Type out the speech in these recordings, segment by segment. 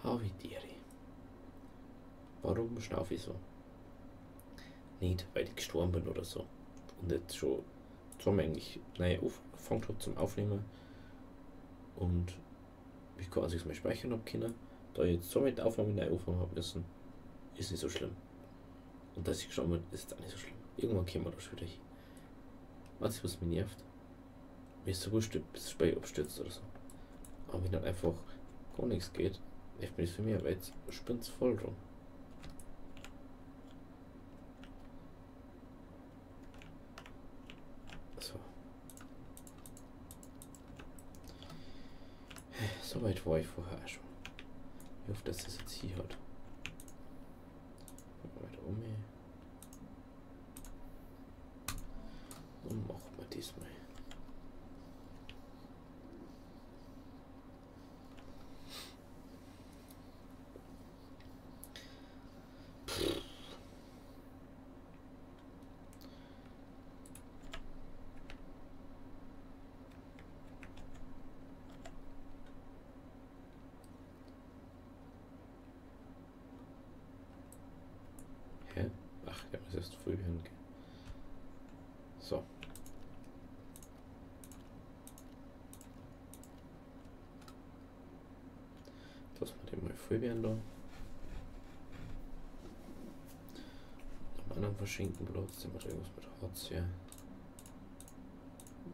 Havidiri. Warum schnaufe ich so? Nicht, weil ich gestorben bin oder so. Und jetzt schon zweimal eigentlich angefangen habe zum Aufnehmen. Und ich kann sich mal speichern habe können. Da ich jetzt so mit der Aufnahme neu anfangen habe müssen, ist nicht so schlimm. Und dass ich gestorben bin, ist jetzt auch nicht so schlimm. Irgendwann kommen wir da schon wieder hin. Weißt du, was mich nervt? Mir ist so wurscht, bis das Spiel abstürzt oder so. Aber wenn dann einfach gar nichts geht, nervt mich das für mich, weil jetzt spinnt es voll rum. So. So weit war ich vorher schon. Ich hoffe, dass das jetzt hier hat. Weiter um. Und machen wir diesmal. Hä? Ach, ja, das ist früh hin. So. Lassen wir den mal voll werden da. Am anderen Verschenkenplatz, den wir da irgendwas mit Harz, ja.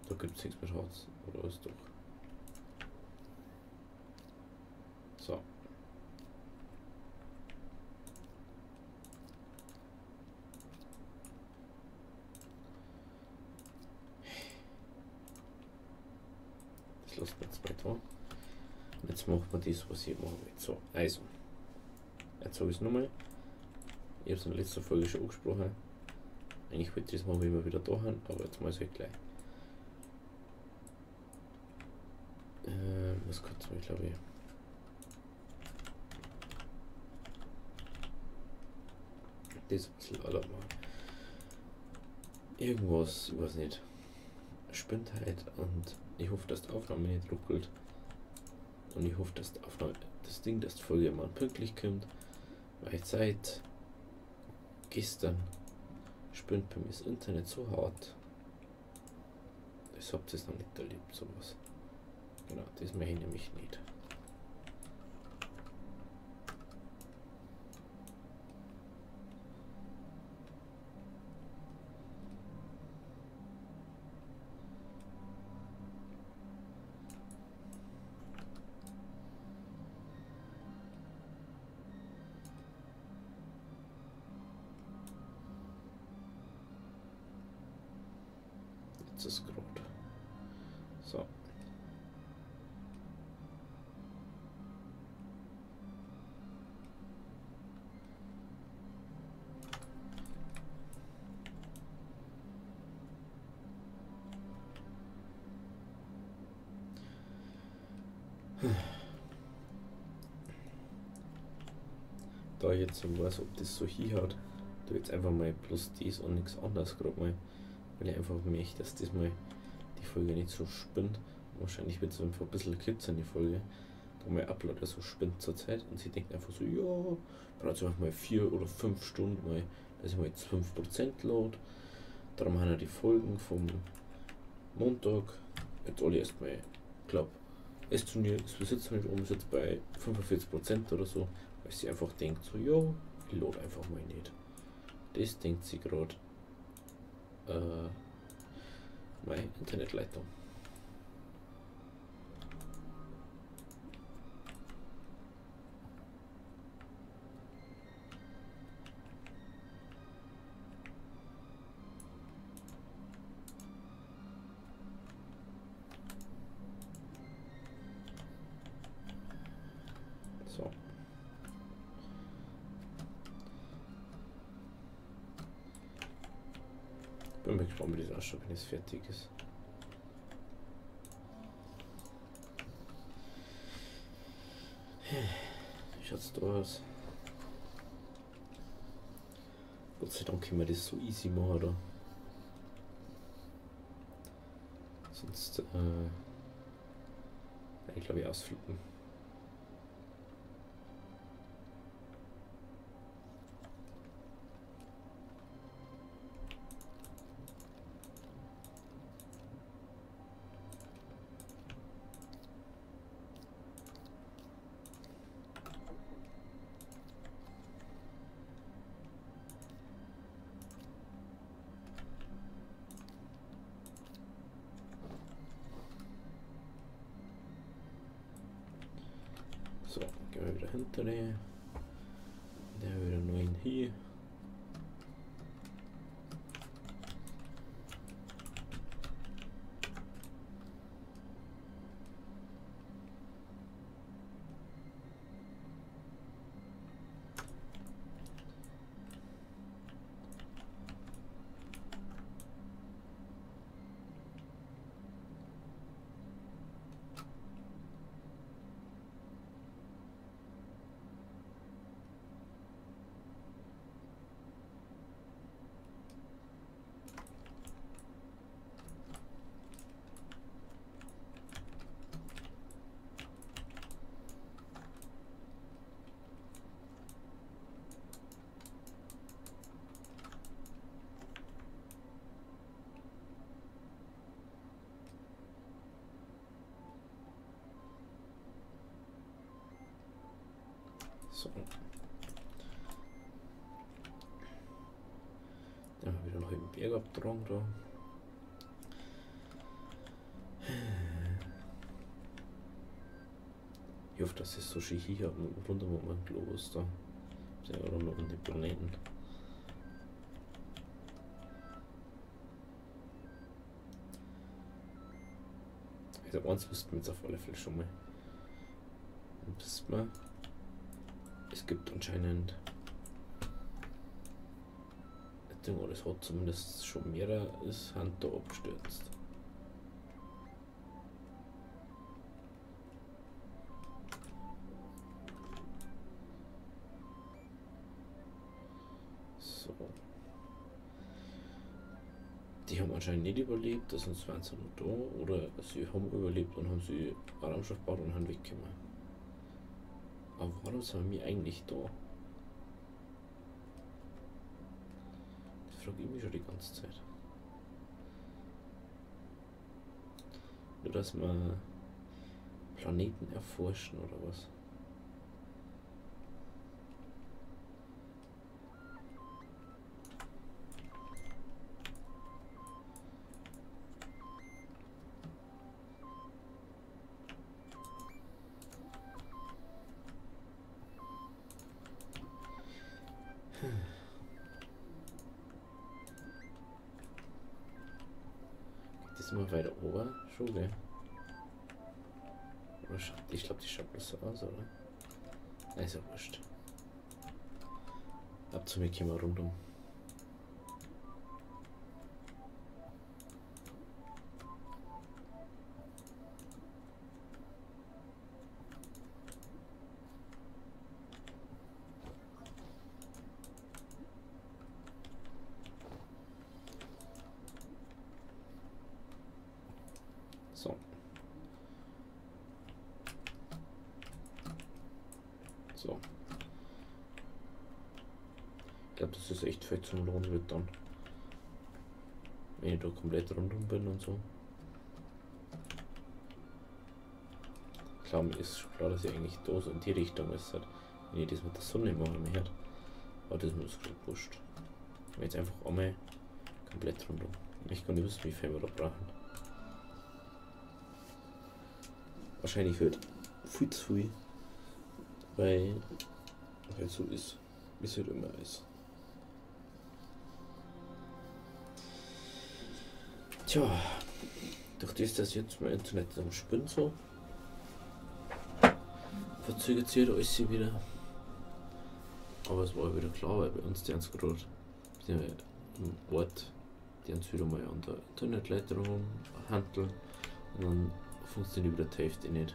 Da gibt es nichts mit Harz, oder ist doch. So. Das lassen wir jetzt mal da. Und jetzt machen wir das, was ich machen will. So, also. Jetzt habe ich es nochmal. Ich habe es in der letzten Folge schon angesprochen. Eigentlich wollte ich das machen, wenn wir wieder da haben, aber jetzt mal halt gleich. Was kurz mal, glaube ich. Das ein bisschen alle mal. Irgendwas, ich weiß nicht. Spinnt halt und ich hoffe, dass die Aufnahme nicht ruckelt. Und ich hoffe, dass die Aufnahme, das Ding, dass die Folge mal pünktlich kommt. Weil seit gestern spinnt bei mir das Internet so hart. Ich hab das noch nicht erlebt, sowas. Genau, das mache ich nämlich nicht. Jetzt ist gerade. So. Da ich jetzt so weiß, ob das so hier hat, du jetzt einfach mal plus dies und nichts anderes gerade mal, weil ich einfach möchte, dass das mal die Folge nicht so spinnt. Wahrscheinlich wird es einfach ein bisschen kürzer in die Folge, da mein Uploader so spinnt zur Zeit und sie denkt einfach so, ja, braucht es einfach mal 4 oder 5 Stunden mal, dass ich mal jetzt 5% load. Darum haben wir die Folgen vom Montag jetzt alle erstmal, ich glaube, es sitzt nicht um, ist jetzt bei 45% oder so, weil sie einfach denkt so, ja, ich load einfach mal nicht. Das denkt sie gerade meine Internetleitung. So. Bin mal gespannt, wie das ausschaut, wenn es fertig ist. Wie schaut's da aus? Gott sei Dank können wir das so easy machen, oder? Sonst ich glaube ich ausflippen. Der wieder hinter dir. Der wieder 9 hier. So. Dann haben wir wieder einen halben Berg abgetragen da. Ich hoffe, dass es so schön hier rund um den Globus da. Sind ja rund um die Planeten. Also eins wüssten wir jetzt auf alle Fälle schon mal. Und wissen wir, es gibt anscheinend ein Ding, oder es hat zumindest schon mehrere ist Hand da abgestürzt. So. Die haben anscheinend nicht überlebt, sonst waren sie noch da, oder sie haben überlebt und haben sie Raumschiff gebaut und haben weggekommen. Aber warum sind wir eigentlich da? Das frage ich mich schon die ganze Zeit. Nur dass wir Planeten erforschen oder was? Das ist immer weiter oben, schon, gell? Oder ich glaube, die schaut besser aus, oder? Nein, ist ja wurscht. Ab zu mir gehen wir rundum. So. So. Ich glaube, das ist echt fett zum Lohn wird dann. Wenn ich da komplett rundum bin und so. Klar, mir ist klar, dass ich eigentlich da so in die Richtung ist. Halt. Wenn ich das mit der Sonne machen möchte. Aber das ist mir gerade wurscht. Ich will jetzt einfach einmal komplett rundum. Ich kann nicht wissen, wie viel wir da brauchen. Wahrscheinlich wird viel zu viel, weil halt so ist, wie es halt immer ist. Tja, durch das, dass jetzt mein Internet am Spinnt so, verzögert sich halt alles wieder. Aber es war wieder klar, weil bei uns die uns gerade im Ort, die uns wieder mal an der Internetleitung handeln und dann funktioniert wieder die Hälfte nicht.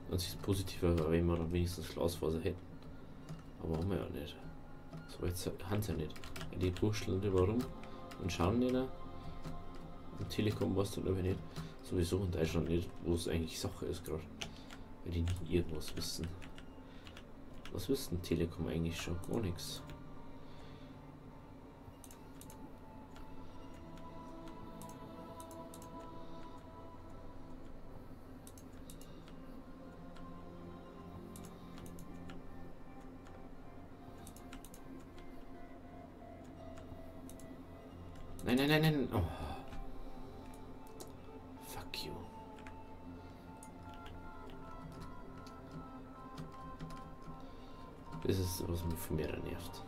Und es ist positiver, wenn wir dann wenigstens Glasfaser hätten. Aber haben wir ja nicht. So jetzt haben sie ja nicht. Die purschteln nicht warum und schauen nicht. Im Telekom weiß dann aber nicht. Sowieso in Deutschland nicht, wo es eigentlich Sache ist gerade. Weil die nie irgendwas wissen. Was wissen Telekom eigentlich schon? Gar nichts. Nein, nein, nein, nein. Oh. Fuck you. Das ist, was mich von mir nervt.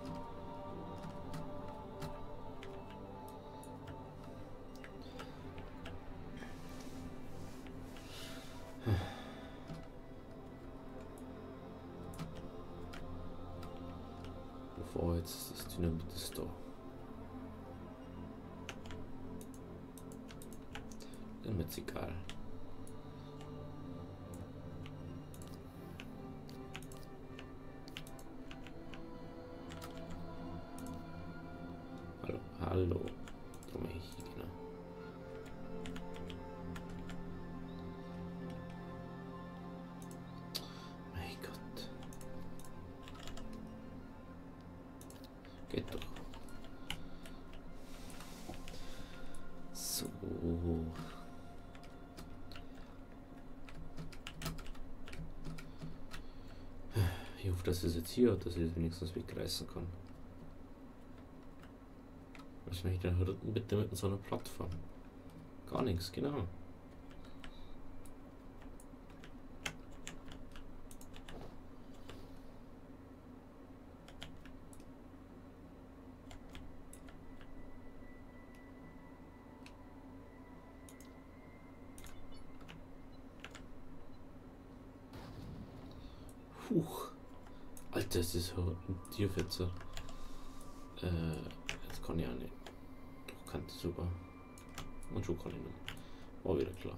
Bevor jetzt das Dynamit ist da. Dann wird's egal. Hallo, hallo. Da mach ich, genau. Mein Gott. Geht doch. So. Ich hoffe, dass es jetzt hier hat, dass ich das wenigstens wegreißen kann. Was mache ich denn bitte mit so einer Plattform? Gar nichts, genau. Huch. Alter, das ist so ein Tierfetzer. Jetzt kann ich auch nicht. Doch, kann ich super. Und schon kann ich nicht. War wieder klar.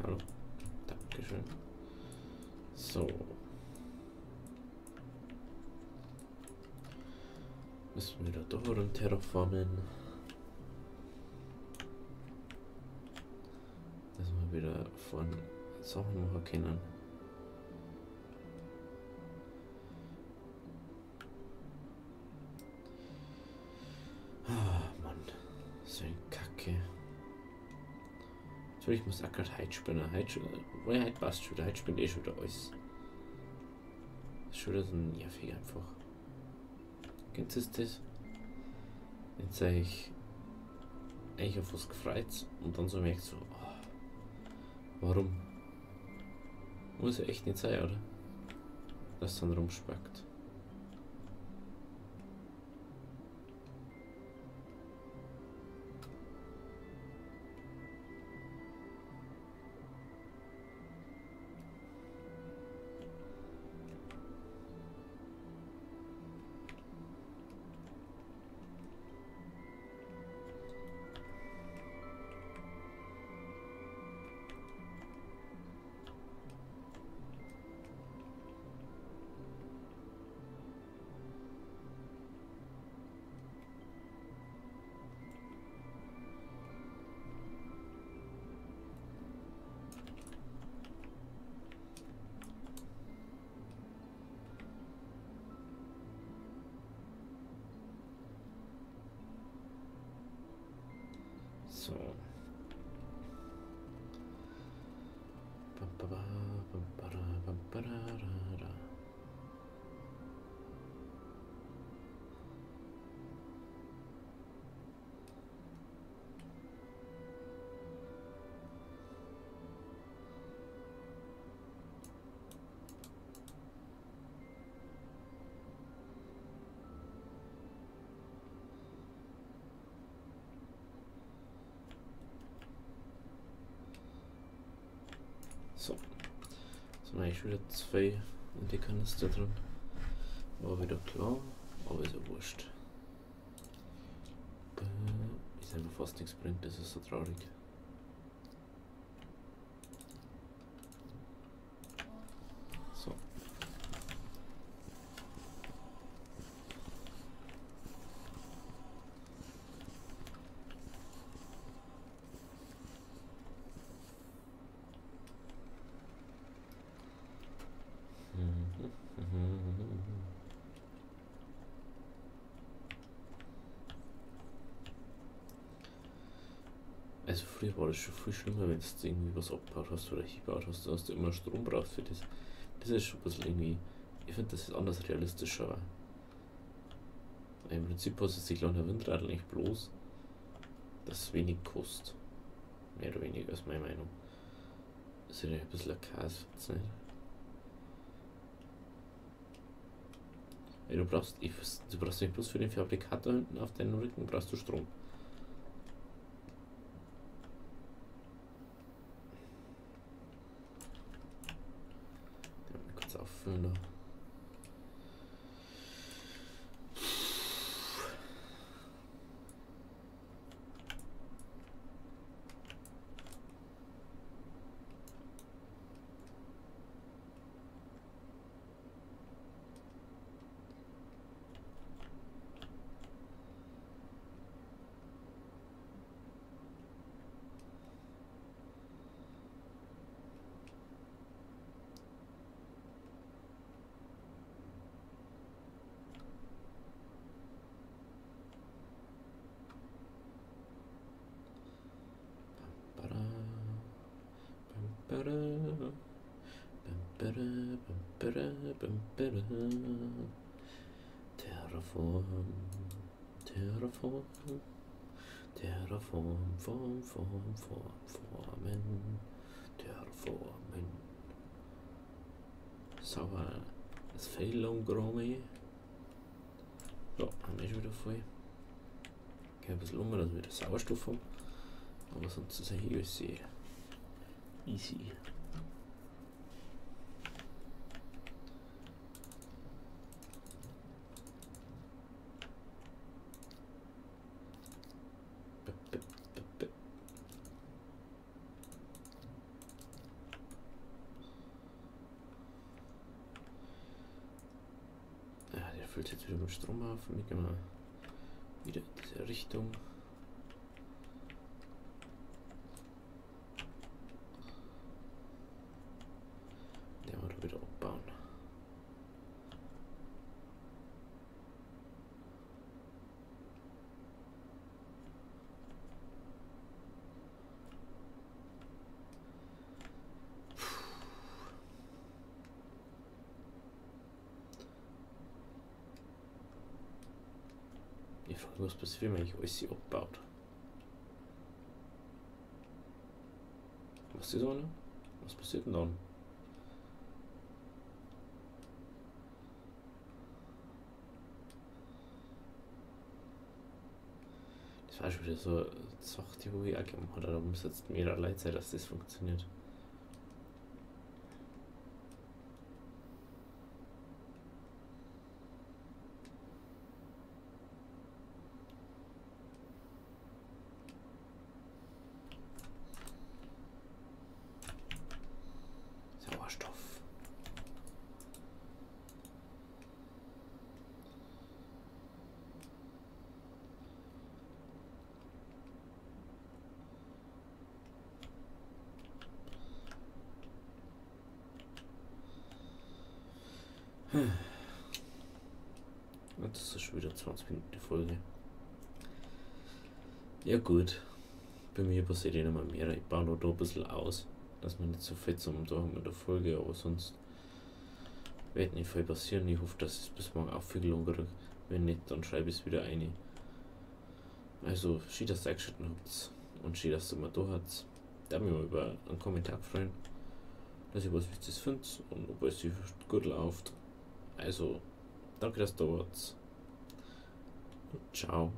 Hallo. Dankeschön. So. Müssen wir da doch rum terraformen. Dass wir wieder von Sachen machen können. Ah, Mann. So ein Kacke. Ich muss auch gerade heute spielen. Heute passt schon wieder. Heute spielt eh schon wieder alles. Das ist schon wieder so nervig einfach. Kennst du das? Jetzt sage ich eigentlich auf was gefreut und dann so merkt so, oh, warum? Muss ja echt nicht sein, oder? Dass es dann rumspackt. So. So. Jetzt mache ich wieder 2 Und die Kanister drin. War wieder klar, aber ist ja wurscht. Ist einfach fast nichts bringt, das ist so traurig. So. Also früher war das schon viel schlimmer, wenn du irgendwie was abgebaut hast oder hingebaut hast, da hast du immer Strom brauchst für das. Das ist schon ein bisschen irgendwie, ich finde das ist anders realistischer. Weil im Prinzip kostet sich kleiner Windradl nicht bloß, dass es wenig kostet. Mehr oder weniger ist meine Meinung. Das ist ja ein bisschen ein Käse, nicht? Weil du brauchst nicht bloß für den Fabrikator hinten auf deinem Rücken, brauchst du Strom. Kurz auffüllen da. Terraform, Terraform, Terraform, Formen, Terraformen. Sauber, das Fell umgeräumt. So, haben wir schon wieder voll. Ein bisschen um, dass wir wieder Sauerstoff haben. Aber sonst ist hier alles sehr easy. Ja, der füllt jetzt wieder mit Strom auf. Und wir gehen mal wieder in diese Richtung. Der wird wieder abbauen. Ich frage mich, was passiert, wenn ich alles abbaut. Was ist das eine? Was passiert denn dann? Das war schon wieder so eine Sache, die ich auch gemacht habe. Da muss jetzt mehrere Leute sein, dass das funktioniert. Sauerstoff. Und das ist schon wieder 20 Minuten die Folge. Ja gut. Bei mir passiert ja immer mehr. Ich baue noch da ein bisschen aus, dass man nicht so fett zum da haben mit der Folge, aber sonst wird nicht viel passieren. Ich hoffe, dass ich es bis morgen aufgelohnt kriege. Wenn nicht, dann schreibe ich es wieder ein. Also, schön, dass ihr eingeschaltet habt und schön, dass ihr mal da habt. Da mich mal über einen Kommentar freuen, dass ihr was Wichtiges findet und ob es euch gut läuft. Also, danke, dass ihr da wart. Und ciao.